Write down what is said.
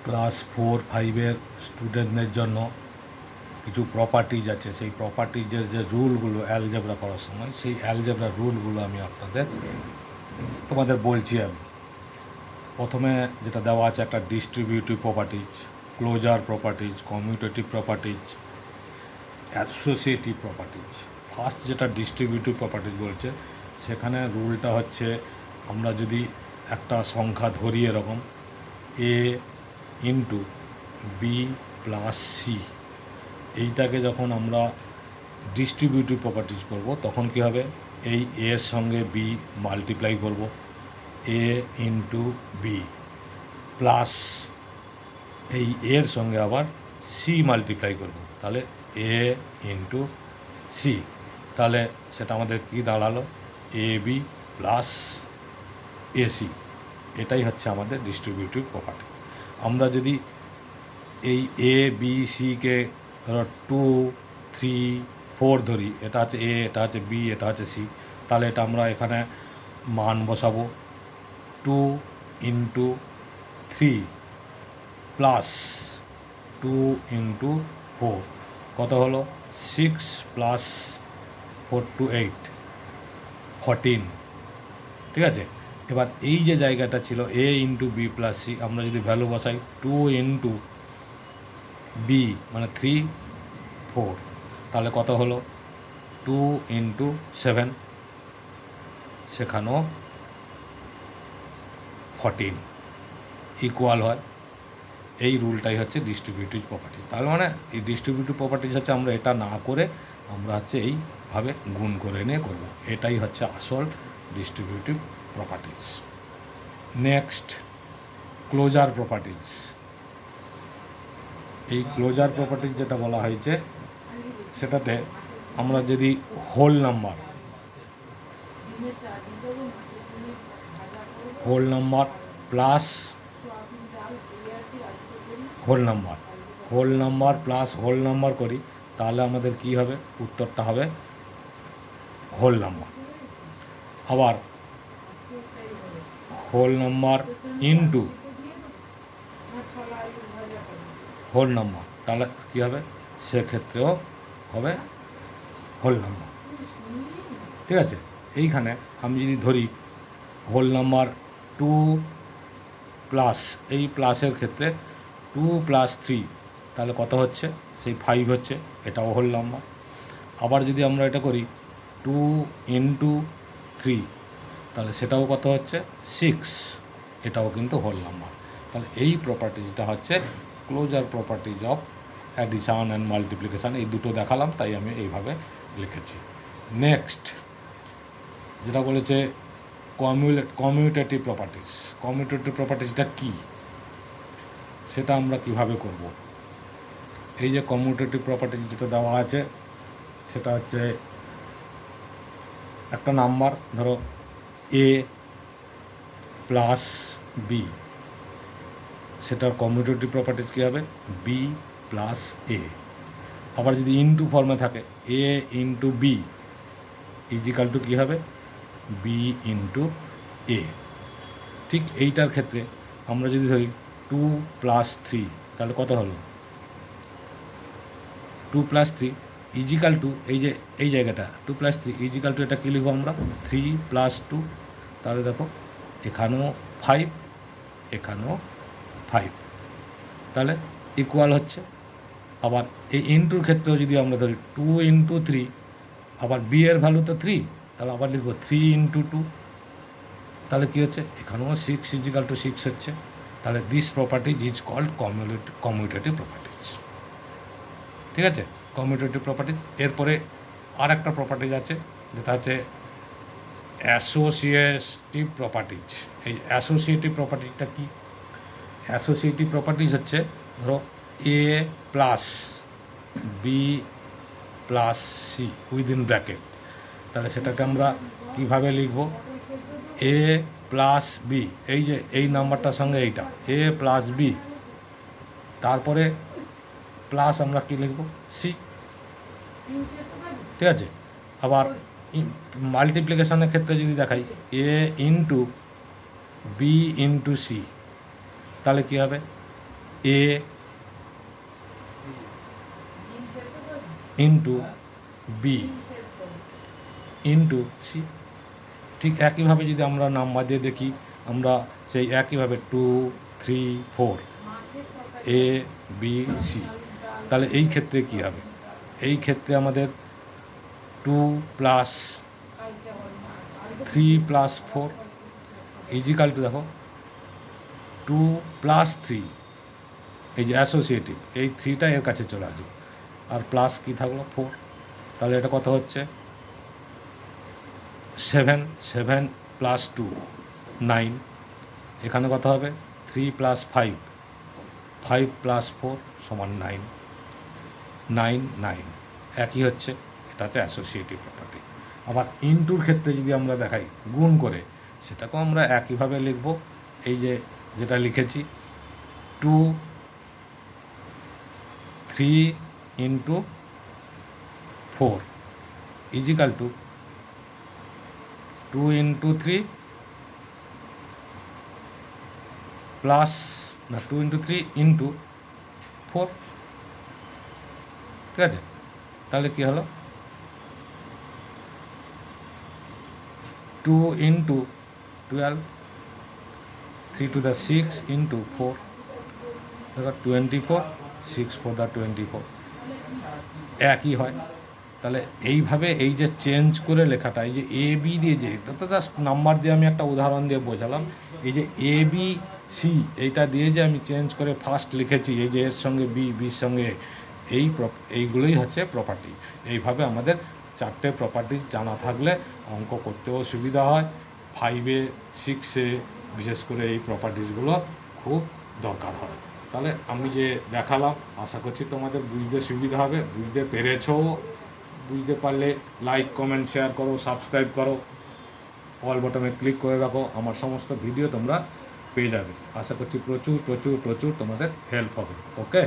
Class 4-5-এর স্টুডেন্টদের জন্য কিছু প্রপার্টিজ আছে। সেই প্রপার্টিজের যে রুলগুলো অ্যালজেব্রা করার সময়, সেই অ্যালজেব্রা রুলগুলো আমি তোমাদের বলছি। আমি প্রথমে যেটা দেওয়া আছে, একটা distributive properties, closure properties, commutative properties, associative properties. First যেটা ডিস্ট্রিবিউটিভ প্রপার্টিজ বলছে, সেখানে রুলটা হচ্ছে, আমরা যদি একটা সংখ্যা ধরি এরকম এ ইন্টু বি প্লাস সি, এইটাকে যখন আমরা ডিস্ট্রিবিউটিভ প্রপার্টিজ করব, তখন কী হবে, এই এর সঙ্গে বি মাল্টিপ্লাই করব, এ ইন্টু বি প্লাস এই এর সঙ্গে আবার সি মাল্টিপ্লাই করব, তাহলে এ ইন্টু সি। তাহলে সেটা আমাদের কি দাঁড়ালো, এ বি প্লাস এসি। এটাই হচ্ছে আমাদের ডিস্ট্রিবিউটিভ প্রপার্টি। আমরা যদি এই এ বি সিকে ধরো 2, 3, 4 ধরি, এটা হচ্ছে এ, এটা হচ্ছে বি, এটা হচ্ছে সি, তাহলে এটা আমরা এখানে মান বসাবো 2 ইন্টু 3 প্লাস 2 ইন্টু 4, কত হলো 6 প্লাস 4 to 8, 14। ঠিক আছে, এবার এই যে জায়গাটা ছিল এ ইন্টু বি প্লাস সি, আমরা যদি ভ্যালু বসাই 2 ইন্টু বি মানে 3, 4, তাহলে কত হলো 2 ইন্টু 7, সেখানেও 14 ইকুয়াল হয়। এই রুলটাই হচ্ছে ডিস্ট্রিবিউটিভ প্রপার্টিজ। তাহলে মানে এই ডিস্ট্রিবিউটিভ প্রপার্টিজ হচ্ছে আমরা এটা না করে আমরা হচ্ছে এইভাবে গুণ করে নিয়ে করব। এটাই হচ্ছে আসল distributive properties. Next, closure properties. এই ক্লোজার প্রপার্টিজ যেটা বলা হয়েছে, সেটাতে আমরা যদি whole number plus whole number plus whole number করি, তাহলে আমাদের কি হবে, উত্তরটা হবে হোল নাম্বার। আবার whole number into whole number, তাহলে কী হবে, সেক্ষেত্রেও হবে হোল নাম্বার। ঠিক আছে, এইখানে আমি যদি ধরি হোল নাম্বার 2 প্লাস, এই প্লাসের ক্ষেত্রে 2 প্লাস 3, তাহলে কত হচ্ছে, সেই 5 হচ্ছে, এটাও হোল নাম্বার। আবার যদি আমরা এটা করি 2 ইন্টু 3, তাহলে সেটাও কত হচ্ছে 6, এটাও কিন্তু হোল নাম্বার। তাহলে এই প্রপার্টিটা হচ্ছে closure properties of addition and multiplication. এই দুটো দেখালাম, তাই আমি এইভাবে লিখেছি। নেক্সট যেটা বলেছে কমিউটেটিভ প্রপার্টিজ। কমিউটেটিভ প্রপার্টিজটা কী, সেটা আমরা কিভাবে করব। এই যে কমিউটেটিভ প্রপার্টিজ যেটা দেওয়া আছে, সেটা হচ্ছে একটা নাম্বার, ধরো এ প্লাস বি, সেটার কমিউটেটিভ প্রপার্টিজ কী হবে, বি প্লাস এ। আবার যদি ইনটু ফর্মে থাকে, এ ইন্টু বি ইজিক্যাল টু কী হবে, বি ইন্টু এ। ঠিক এইটার ক্ষেত্রে আমরা যদি ধরি 2 প্লাস 3, তাহলে কত হলো 2 প্লাস 3 ইজিক্যাল টু, এই যে এই জায়গাটা 2 প্লাস 3 ইজিক্যাল টু, এটা কী লিখবো আমরা 3 প্লাস 2, তাহলে দেখো এখানেও 5, এখানেও 5, তাহলে ইকুয়াল হচ্ছে। আবার এই ইন্টুর ক্ষেত্রেও যদি আমরা ধরি 2 ইন্টু 3, আবার বি এর ভ্যালু তো 3, তাহলে আবার লিখবো 3 ইন্টু 2, তাহলে কী হচ্ছে, এখানেও 6 ইজিক্যাল টু 6 হচ্ছে। তাহলে this properties is called commutative properties. ঠিক আছে, কমিউটেটিভ প্রপার্টিজ। এরপরে আর একটা প্রপার্টিজ আছে, যেটা হচ্ছে অ্যাসোসিয়েটিভ প্রপার্টিজ। এই অ্যাসোসিয়েটিভ প্রপার্টিজটা কী, অ্যাসোসিয়েটিভ প্রপার্টিজ হচ্ছে, ধরো A plus B plus C within bracket, তাহলে সেটাকে আমরা কীভাবে লিখব, এ প্লাস বি, এই যে এই নাম্বারটার সঙ্গে এইটা এ প্লাস বি, তারপরে প্লাস আমরা কী লিখব, সি। ঠিক আছে, আবার মাল্টিপ্লিকেশানের ক্ষেত্রে যদি দেখাই এ ইন্টু বি ইন্টু সি, তাহলে কী হবে, এ ইন্টু বি ইন্টু সি। ঠিক একইভাবে যদি আমরা নাম্বার দিয়ে দেখি, আমরা সেই একইভাবে 2, 3, 4 এ বি সি। তাহলে এই ক্ষেত্রে কী হবে? এই ক্ষেত্রে আমাদের 2 প্লাস 3 প্লাস 4 ইজিক্যাল টু, দেখো 2 প্লাস 3, এই যে অ্যাসোসিয়েটিভ, এই 3টা এর কাছে চলে আসবে, আর প্লাস কী থাকলো 4। তাহলে এটা কত হচ্ছে 7 প্লাস 2 9। এখানে কত হবে 3 প্লাস 5 প্লাস 4 সমান 9 9 একই হচ্ছে। এটা হচ্ছে অ্যাসোসিয়েটিভ প্রপার্টি। আবার ইনটুর ক্ষেত্রে যদি আমরা দেখাই গুণ করে, সেটাকেও আমরা একইভাবে লিখব। এই যে যেটা লিখেছি 2 3 into 4 is equal to 2 into 3 plus 2 into 3 into 4। ঠিক আছে? তাহলে কী হলো 2 ইন্টু 12, 3 to the 6 ইন্টু 4, দেখো 24, 6 for the 24 একই হয়। তাহলে এইভাবে এই যে চেঞ্জ করে লেখাটা, এই যে এ বি দিয়ে, যে এটা তো জাস্ট নাম্বার দিয়ে আমি একটা উদাহরণ দিয়ে বোঝালাম, এই যে এ বি সি এইটা দিয়ে যে আমি চেঞ্জ করে ফার্স্ট লিখেছি, এই যে এর সঙ্গে বি, বির সঙ্গে এইগুলোই হচ্ছে প্রপার্টি। এইভাবে আমাদের 4টে প্রপার্টি জানা থাকলে অঙ্ক করতেও সুবিধা হয়। 5-এ 6-এ বিশেষ করে এই প্রপার্টিসগুলো খুব দরকার হয়। তাহলে আমি যে দেখালাম, আশা করছি তোমাদের বুঝতে সুবিধা হবে। বুঝতে পেরেছো? বুঝতে পারলে লাইক, কমেন্ট, শেয়ার করো, সাবস্ক্রাইব করো, অল বটনে ক্লিক করে রাখো। আমার সমস্ত ভিডিও তোমরা পেয়ে যাবে। আশা করছি প্রচুর প্রচুর প্রচুর তোমাদের হেল্প হবে। ওকে।